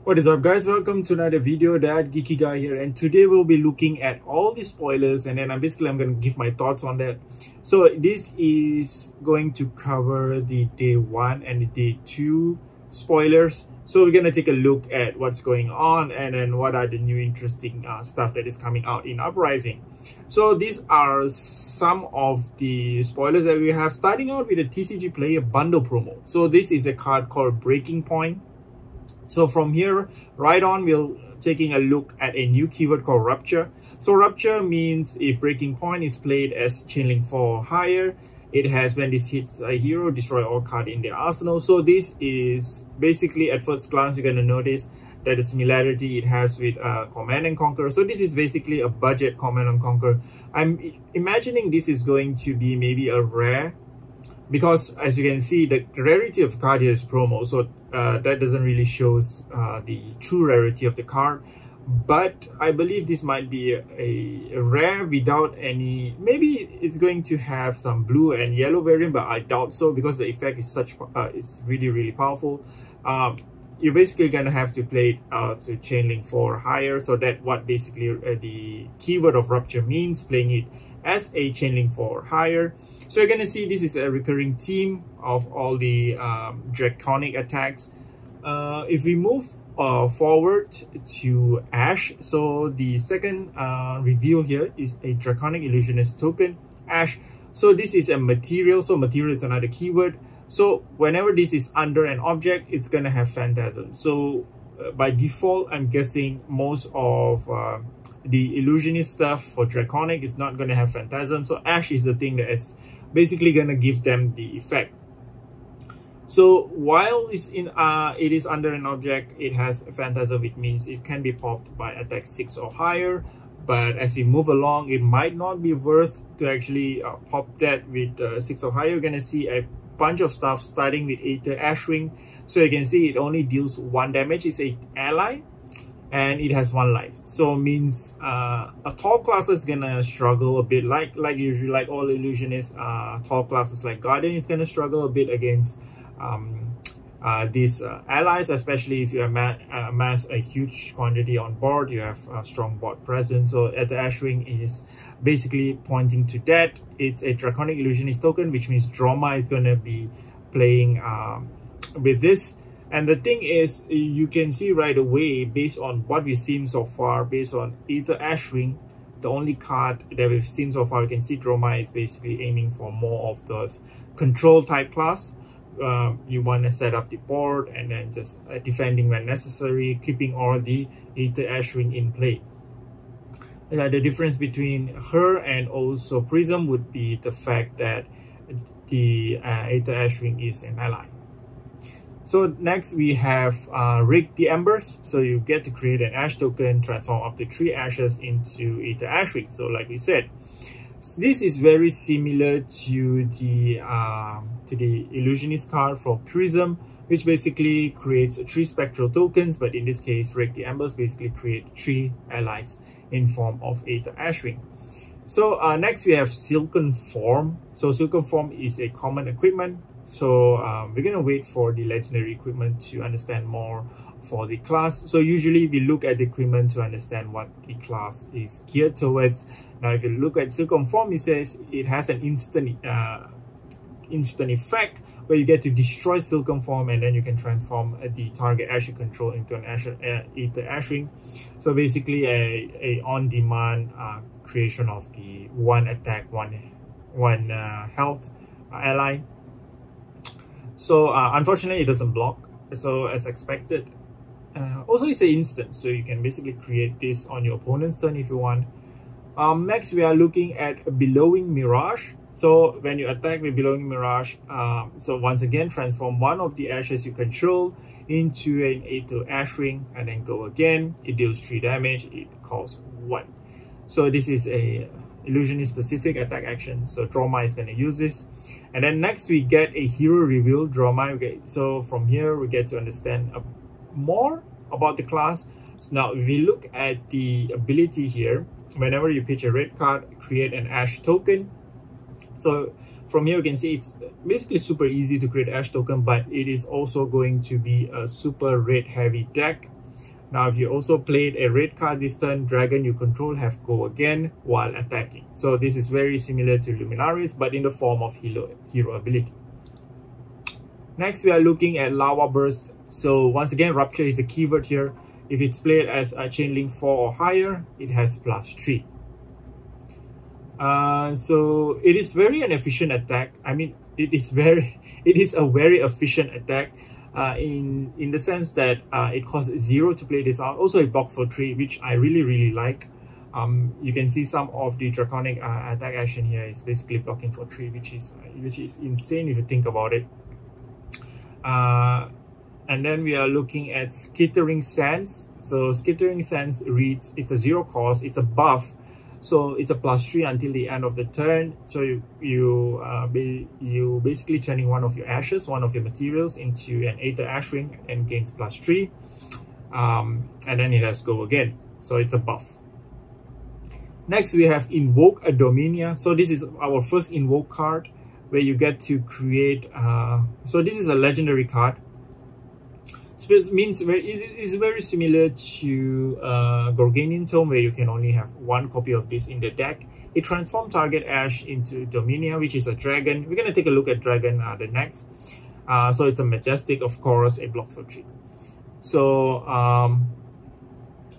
What is up, guys? Welcome to another video. That Geeky guy here, and today we'll be looking at all the spoilers, and then I'm going to give my thoughts on that. So this is going to cover the day 1 and the day 2 spoilers. So we're going to take a look at what's going on and then what are the new interesting stuff that is coming out in Uprising. So these are some of the spoilers that we have, starting out with the TCG player bundle promo. So this is a card called Breaking Point. So from here right on, we're taking a look at a new keyword called Rupture. So Rupture means if Breaking Point is played as Chainlink 4 or higher, it has, when this hits a hero, destroy all card in their arsenal. So this is basically, at first glance, you're going to notice that the similarity it has with Command and Conquer. So this is basically a budget Command and Conquer. I'm imagining this is going to be maybe a rare, because as you can see, the rarity of the card here is promo, so that doesn't really shows the true rarity of the card. But I believe this might be a rare without any, maybe it's going to have some blue and yellow variant, but I doubt so, because the effect is such it's really powerful. You're basically gonna have to play it to Chainlink 4 higher, so that what basically the keyword of Rupture means, playing it as a Chainlink 4 higher. So you're gonna see this is a recurring theme of all the Draconic attacks. If we move forward to Ash, so the second reveal here is a Draconic Illusionist token, Ash. So this is a material, so material is another keyword. So whenever this is under an object, it's gonna have Phantasm. So by default, I'm guessing most of the Illusionist stuff for Draconic is not gonna have Phantasm. So Ash is the thing that is basically gonna give them the effect. So while it's in it is under an object, it has a Phantasm. It means it can be popped by attack 6 or higher. But as we move along, it might not be worth to actually pop that with 6 or higher. You're gonna see a bunch of stuff starting with Aether Ashwing. So you can see it only deals 1 damage. It's an ally and it has 1 life. So means a tall class is gonna struggle a bit, like usually, like all Illusionists. Tall classes like Guardian is gonna struggle a bit against these allies, especially if you amass a huge quantity on board. You have a strong board presence. So at the Ashwing is basically pointing to that. It's a Draconic Illusionist token, which means Droma is going to be playing with this. And the thing is, you can see right away, based on what we've seen so far, based on either Ashwing, the only card that we've seen so far, you can see Droma is basically aiming for more of the control type class. You want to set up the board and then just defending when necessary, keeping all the Aether Ashwing in play. The difference between her and also Prism would be the fact that the Aether Ashwing is an ally. So next we have Rig the Embers. So you get to create an Ash token, transform up to 3 Ashes into Aether Ashwing. So like we said, this is very similar to the Illusionist card from Prism, which basically creates 3 spectral tokens, but in this case, Rig the Embers basically create 3 allies in form of Aether Ashwing. So next we have Silken Form. So Silken Form is a common equipment. So we're gonna wait for the legendary equipment to understand more for the class. So usually we look at the equipment to understand what the class is geared towards. Now if you look at Silken Form, it says it has an instant effect where you get to destroy Silken Form, and then you can transform the target Ash you control into an Aether Ashwing. So basically a on-demand creation of the 1 attack, 1 health ally. So unfortunately it doesn't block, so as expected. Also it's an instant, so you can basically create this on your opponent's turn if you want. Next we are looking at Billowing Mirage. So when you attack with Billowing Mirage, so once again transform 1 of the ashes you control into an Aether Ashwing and then go again. It deals 3 damage, it costs 1. So this is a Illusionist specific attack action, so Droma is going to use this. And then next we get a hero reveal, Droma. Okay, so from here we get to understand more about the class. So now if we look at the ability here, whenever you pitch a red card, create an Ash token. So from here you can see it's basically super easy to create Ash token, but it is also going to be a super red heavy deck. Now, if you also played a red card this turn, dragon you control have go again while attacking. So this is very similar to Luminaris, but in the form of hero ability. Next, we are looking at Lava Burst. So once again, Rupture is the keyword here. If it's played as a chain link 4 or higher, it has +3. So it is very an efficient attack. I mean, it is a very efficient attack in the sense that it costs 0 to play this out. Also, it blocks for 3, which I really like. You can see some of the Draconic attack action here is basically blocking for 3, which is insane if you think about it. And then we are looking at Skittering Sans. So Skittering Sans reads, it's a 0 cost, it's a buff, so it's a +3 until the end of the turn. So you basically turning one of your ashes, one of your materials, into an Aether Ash Ring and gains +3. And then it has go again. So it's a buff. Next, we have Invoke Ovr. So this is our first Invoke card, where you get to create. So this is a legendary card. So it means it is very similar to Gorganian Tome, where you can only have 1 copy of this in the deck. It transforms target Ash into Dominia, which is a dragon. We're gonna take a look at dragon the next. So it's a majestic, of course. It blocks for 3. So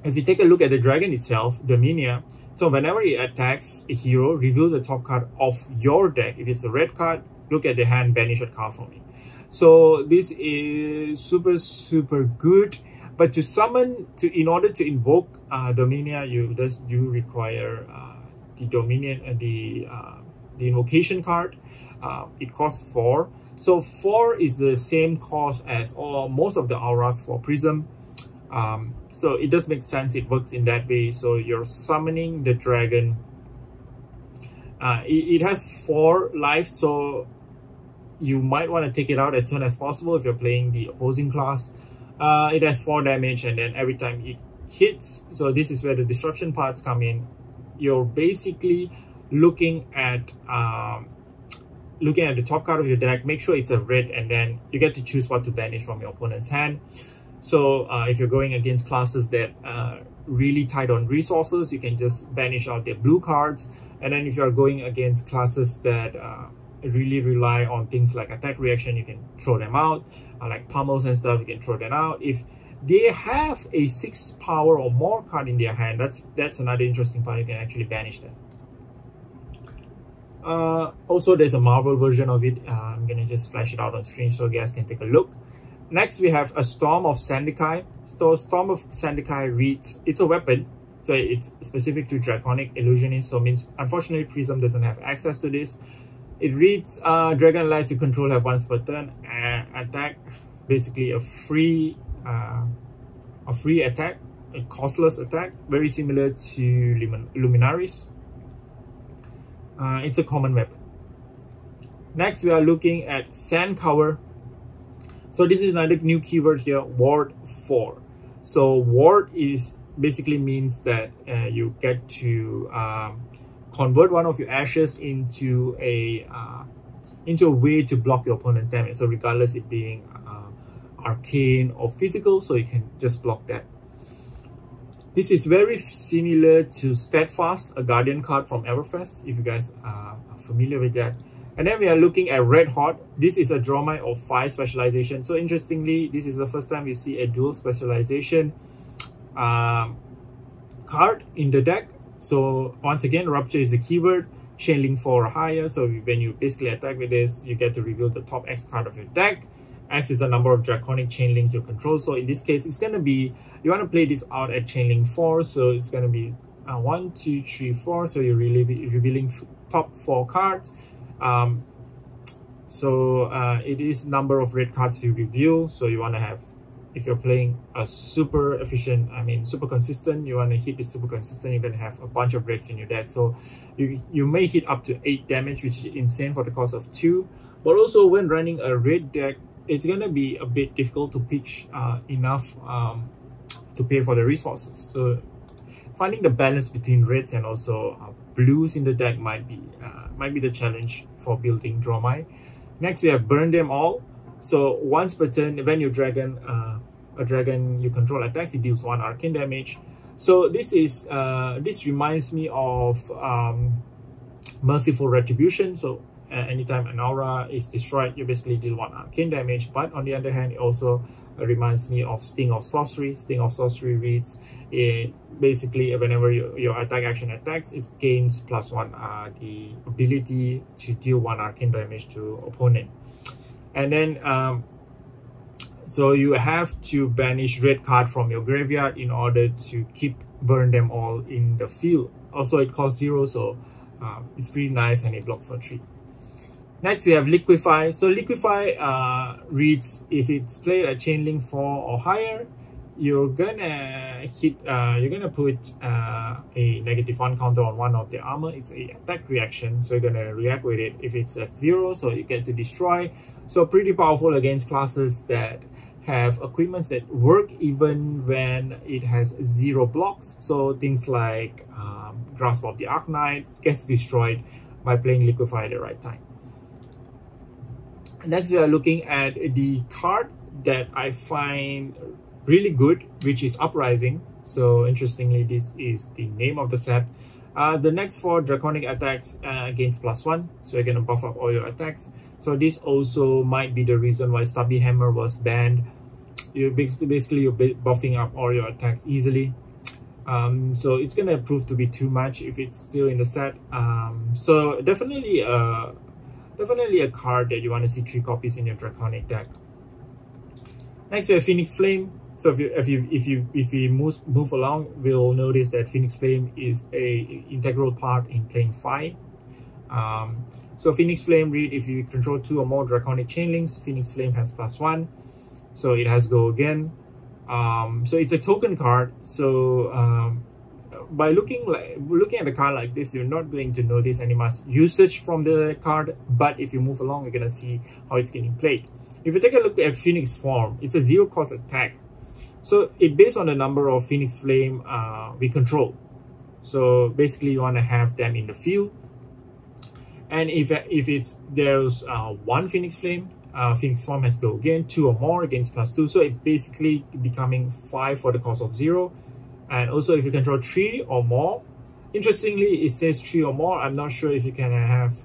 if you take a look at the dragon itself, Dominia. So whenever it attacks a hero, reveal the top card of your deck. If it's a red card, look at the hand, banish a card from it. So this is super good. But to summon, in order to invoke Dominia, you require the Dominion, the invocation card. It costs 4. So 4 is the same cost as most of the auras for Prism. So it does make sense, it works in that way. So you're summoning the dragon. It has 4 life, so you might want to take it out as soon as possible if you're playing the opposing class. It has 4 damage, and then every time it hits, so this is where the disruption parts come in. You're basically looking at the top card of your deck. Make sure it's a red, and then you get to choose what to banish from your opponent's hand. So if you're going against classes that really tight on resources, you can just banish out their blue cards. And then if you're going against classes that really rely on things like attack reaction, you can throw them out. Like pummels and stuff, you can throw them out. If they have a 6 power or more card in their hand, that's another interesting part. You can actually banish them. Also, there's a Marvel version of it. I'm gonna just flash it out on screen so you guys can take a look. Next, we have a Storm of Sendikai. So Storm of Sendikai reads, it's a weapon, so it's specific to Draconic Illusionist. So means unfortunately Prism doesn't have access to this. It reads, dragon allies you control have once per turn attack, basically a free attack, a costless attack, very similar to Luminaris. It's a common weapon. Next, we are looking at Sand Cover. So this is another new keyword here, Ward 4. So Ward is basically means that you get to convert one of your ashes into a way to block your opponent's damage. So regardless it being arcane or physical, so you can just block that. This is very similar to Steadfast, a Guardian card from Everfest, if you guys are familiar with that. And then we are looking at Red Hot. This is a Dromai of 5 specialization. So interestingly, this is the first time we see a dual specialization card in the deck. So once again, Rupture is the keyword, chain link 4 or higher. So when you basically attack with this, you get to reveal the top X card of your deck. X is the number of Draconic chain link you control. So in this case, it's going to be, you want to play this out at chain link 4. So it's going to be 1, 2, 3, 4. So you're really revealing top 4 cards. It is number of red cards you reveal. So you want to have, if you're playing a super efficient, super consistent, you want to hit this super consistent, you're going to have a bunch of reds in your deck. So you may hit up to 8 damage, which is insane for the cost of 2. But also when running a red deck, it's going to be a bit difficult to pitch enough to pay for the resources. So finding the balance between reds and also blues in the deck might be the challenge for building Dromai. Next, we have Burn Them All. So once per turn, when your dragon a dragon you control attacks, it deals 1 arcane damage. So this is this reminds me of Merciful Retribution. So anytime an aura is destroyed, you basically deal 1 arcane damage. But on the other hand, it also reminds me of Sting of Sorcery. Sting of Sorcery reads, it basically whenever your attack action attacks, it gains +1 the ability to deal 1 arcane damage to opponent. And then so you have to banish red card from your graveyard in order to burn them all in the field. Also, it costs 0, so it's pretty nice, and it blocks for 3. Next, we have Liquify. So Liquify reads, if it's played at chain link 4 or higher, you're gonna put a -1 counter on 1 of the armor. It's a attack reaction, so you're gonna react with it. If it's at 0, so you get to destroy. So pretty powerful against classes that have equipments that work even when it has 0 blocks. So things like Grasp of the Arknight gets destroyed by playing Liquify at the right time. Next, we are looking at the card that I find really good, which is Uprising. So interestingly, this is the name of the set. The next 4 Draconic attacks against +1, so you're gonna buff up all your attacks. So this also might be the reason why Stubby Hammer was banned. You're basically buffing up all your attacks easily. So it's gonna prove to be too much if it's still in the set. So definitely a card that you want to see 3 copies in your Draconic deck. Next, we have Phoenix Flame. So if we move along, we'll notice that Phoenix Flame is a integral part in playing Fi. So Phoenix Flame read, if you control 2 or more Draconic Chainlinks, Phoenix Flame has +1, so it has Go Again. So it's a token card. So by looking at the card like this, you're not going to notice any much usage from the card, but if you move along, you're gonna see how it's getting played. If you take a look at Phoenix Form, it's a 0-cost attack. So it's based on the number of Phoenix Flame we control. So basically, you want to have them in the field. And if there's 1 Phoenix Flame, Phoenix Form has Go Again, 2 or more against +2. So it basically becoming 5 for the cost of 0. And also, if you control 3 or more, interestingly, it says 3 or more. I'm not sure if you can have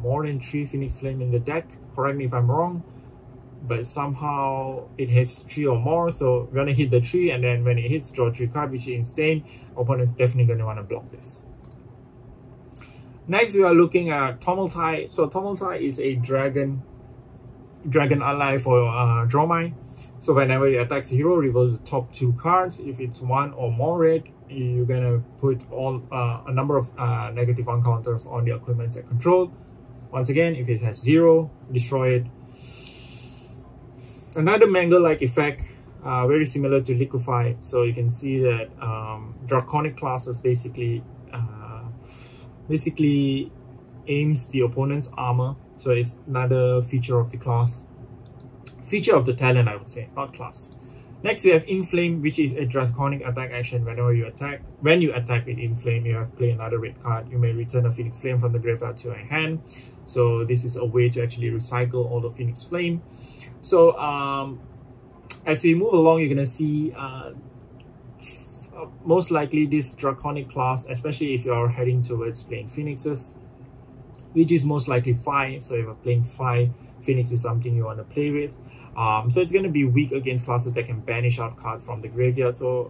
more than 3 Phoenix Flame in the deck. Correct me if I'm wrong. But somehow it has 3 or more, so we're gonna hit the 3, and then when it hits, draw 3 card, which is insane. Opponent's definitely gonna want to block this. Next, we are looking at Tomothy. So Tomothy is a dragon ally for Dromai. So whenever you attack a hero, reveal the top 2 cards. If it's 1 or more red, you're gonna put all a number of -1 counters on the equipments that control. Once again, if it has 0, destroy it. Another Mangle-like effect, very similar to Liquify. So you can see that Draconic classes basically aims the opponent's armor. So it's another feature of the class. Feature of the talent, I would say, not class. Next, we have Inflame, which is a Draconic attack action. Whenever you attack, when you attack with Inflame, you have to play another red card. You may return a Phoenix Flame from the graveyard to your hand. So this is a way to actually recycle all the Phoenix Flame. So as we move along, you're gonna see most likely this Draconic class, especially if you're heading towards playing Phoenixes, which is most likely Fi. So if you're playing Fi, Phoenix is something you want to play with. So it's going to be weak against classes that can banish out cards from the graveyard. So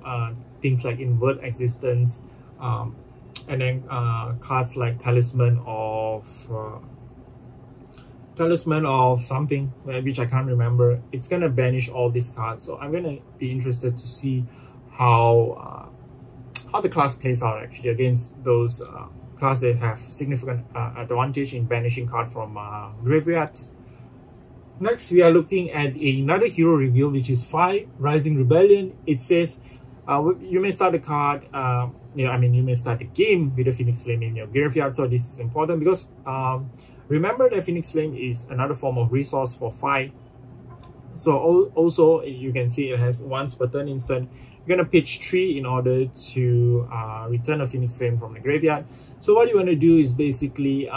things like Invert Existence, and then cards like Talisman of something, which I can't remember. It's going to banish all these cards. So I'm going to be interested to see how the class plays out actually against those classes that have significant advantage in banishing cards from graveyards. Next, we are looking at another hero reveal, which is Fi, Rising Rebellion. It says you may start the card, you may start the game with a Phoenix Flame in your graveyard. So this is important because remember that Phoenix Flame is another form of resource for Fi. So also you can see it has once per turn instant. You're gonna pitch 3 in order to return a Phoenix Flame from the graveyard. So what you want to do is basically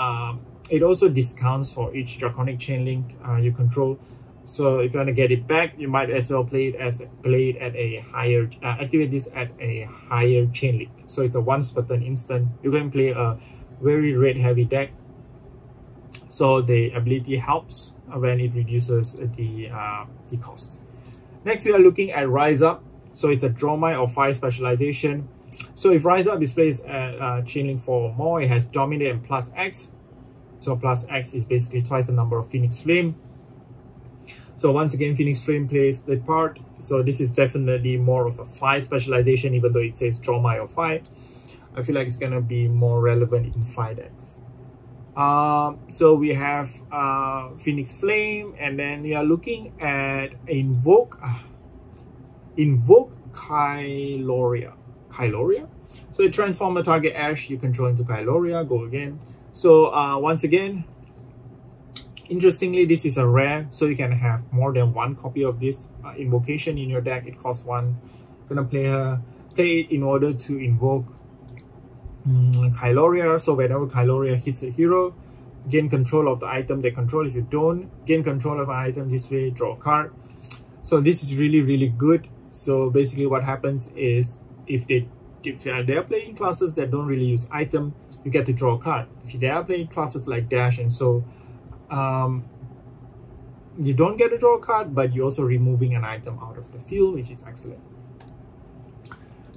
it also discounts for each Draconic Chainlink you control. So if you want to get it back, you might as well play it at a higher, activate this at a higher chain link. So it's a once per turn instant. You can play a very red heavy deck. So the ability helps when it reduces the cost. Next, we are looking at Rise Up. So it's a draw my or 5 specialization. So if Rise Up displays chain link 4 or more, it has Dominate and plus X. So plus X is basically twice the number of Phoenix Flame. So once again, Phoenix Flame plays the part. So this is definitely more of a 5 specialization, even though it says draw my or 5. I feel like it's gonna be more relevant in 5 decks. So we have Phoenix Flame, and then we are looking at Invoke Kyloria. So you transform a target Ash you control into Kyloria. Go again. So once again, interestingly, this is a rare, so you can have more than 1 copy of this invocation in your deck. It costs 1. Gonna play it in order to invoke Kyloria. So whenever Kyloria hits a hero, gain control of the item they control. If you don't gain control of an item this way, draw a card. So this is really good. So basically what happens is if they're playing classes that don't really use item, you get to draw a card. If they are playing classes like Dash and so you don't get to draw a card, but you're also removing an item out of the field, which is excellent.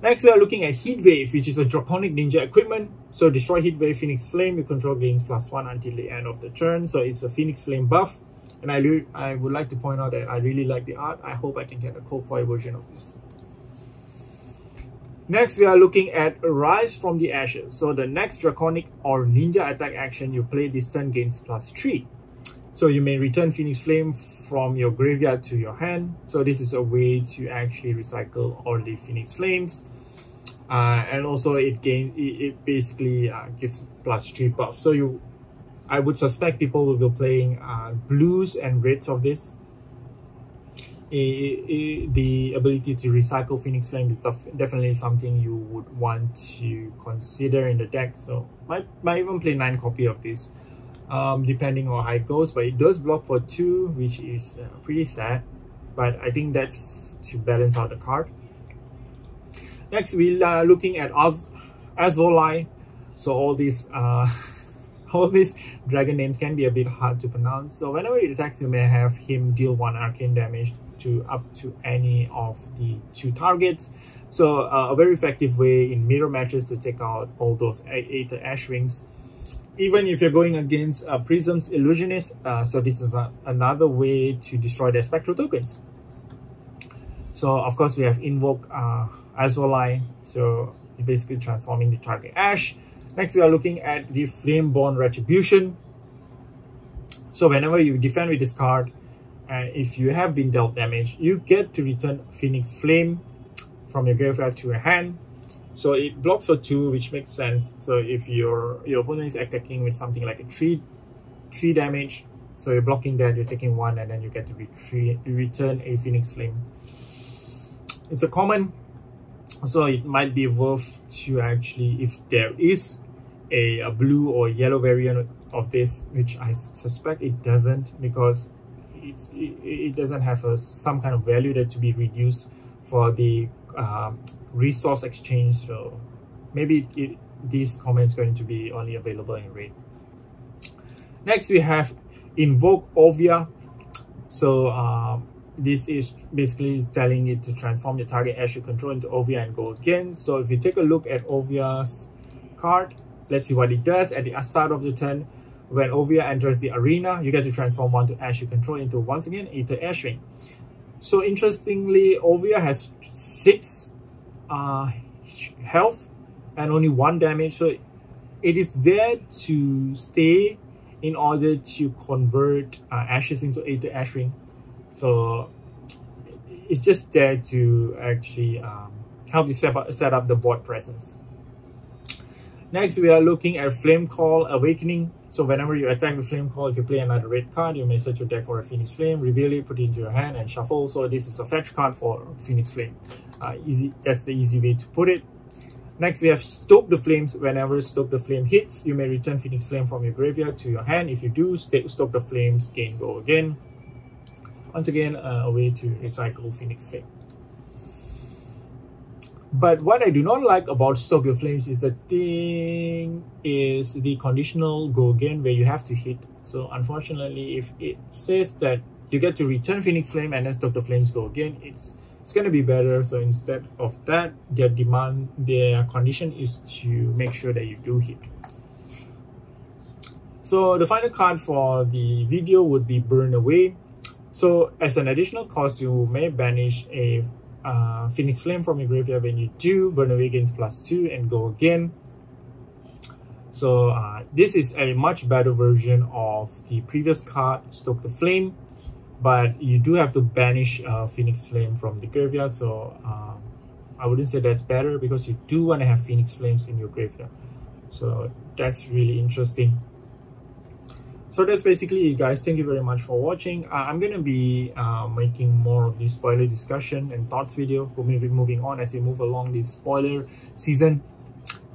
Next, we are looking at Heatwave, which is a Draconic Ninja equipment. So destroy Heatwave, Phoenix Flame, you control gains +1 until the end of the turn. So it's a Phoenix Flame buff. And I would like to point out that I really like the art. I hope I can get a code foil version of this. Next, we are looking at Rise from the Ashes. So the next Draconic or Ninja attack action you play this turn gains +3. So you may return Phoenix Flame from your graveyard to your hand. So this is a way to actually recycle all the Phoenix Flames. And also it basically gives +3 buff. So I would suspect people will be playing blues and reds of this. The ability to recycle Phoenix Flame is definitely something you would want to consider in the deck. So might even play 9 copy of this, depending on how it goes. But it does block for 2, which is pretty sad. But I think that's to balance out the card. Next, we are looking at Volley. So all these dragon names can be a bit hard to pronounce. So whenever it attacks, you may have him deal 1 arcane damage to up to any of the 2 targets. So a very effective way in mirror matches to take out all those Aether Ash Wings. Even if you're going against Prism's Illusionist, so this is another way to destroy their Spectral tokens. So of course we have Invoke Volley, so you're basically transforming the target Ash. Next, we are looking at the Flameborn Retribution. So whenever you defend with this card, if you have been dealt damage, you get to return Phoenix Flame from your graveyard to your hand. So it blocks for 2, which makes sense. So if your opponent is attacking with something like a 3 damage, so you're blocking that, you're taking 1, and then you get to return a Phoenix Flame. It's a common, so it might be worth to actually, if there is a blue or yellow variant of this, which I suspect it doesn't, because it doesn't have some kind of value that to be reduced for the resource exchange. So maybe this comment is going to be only available in red. Next, we have Invoke Ovr. So this is basically telling it to transform the target Ash you control into Ovr and go again. So if you take a look at Ovr's card, let's see what it does. At the start of the turn, when Ovr enters the arena, you get to transform 1 to Ash you control into, once again, Aether Ash Wing. So interestingly, Ovr has 6 health and only 1 damage. So it is there to stay in order to convert Ashes into Aether Ash Wing. So it's just there to actually help you set up the board presence. Next, we are looking at Flame Call Awakening. So whenever you attack with Flame Call, if you play another red card, you may search your deck for a Phoenix Flame, reveal it, put it into your hand, and shuffle. So this is a fetch card for Phoenix Flame. That's the easy way to put it. Next, we have Stoke the Flames. Whenever Stoke the Flame hits, you may return Phoenix Flame from your graveyard to your hand. If you do, Stoke the Flames, gain go again. Once again, a way to recycle Phoenix Flame. But what I do not like about Stoke Your Flames is the conditional go again, where you have to hit. So unfortunately, if it says that you get to return Phoenix Flame and then Stoke the Flames go again, it's going to be better. So instead of that, their condition is to make sure that you do hit. So the final card for the video would be Burn Away. So as an additional cost, you may banish a Phoenix Flame from your graveyard. When you do, Burn Away gains +2 and go again. So this is a much better version of the previous card, Stoke the Flame, but you do have to banish Phoenix Flame from the graveyard. So I wouldn't say that's better, because you do want to have Phoenix Flames in your graveyard. So that's really interesting. So that's basically it, guys. Thank you very much for watching. I'm gonna be making more of the spoiler discussion and thoughts video. We'll be moving on as we move along this spoiler season.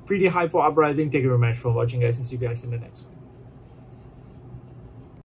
Pretty hype for Uprising. Thank you very much for watching, guys, and see you guys in the next one.